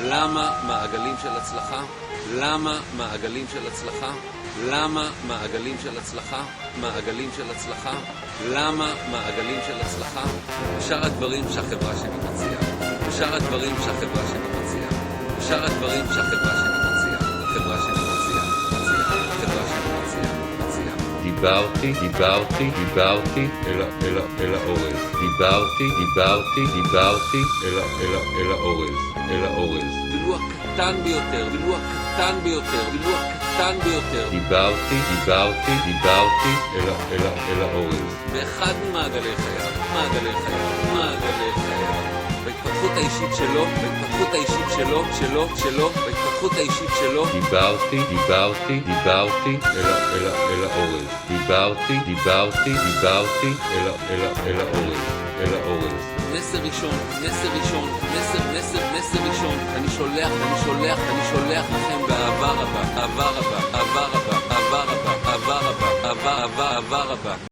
למה מעגלים של הצלחה? למה מעגלים של הצלחה? למה מעגלים של הצלחה? מעגלים של הצלחה? למה מעגלים של הצלחה? ושאר הדברים שהחברה שלי מציעה. ושאר הדברים שהחברה שלי מציעה. ושאר הדברים שהחברה שלי מציעה. חברה שלי מציעה. חברה שלי מציעה. דיברתי אל האורז. דיברתי אל האורז. ולו הקטן ביותר, ולו הקטן ביותר, ולו הקטן ביותר. דיברתי אל האורז. באחד ממעגלי חייו, מעגלי חייו. בהתפתחות האישית שלו, בהתפתחות האישית שלו, בהתפתחות האישית שלו. דיברתי אל האורז. דיברתי אל האורז. מסר ראשון. אני שולח לכם באהבה רבה.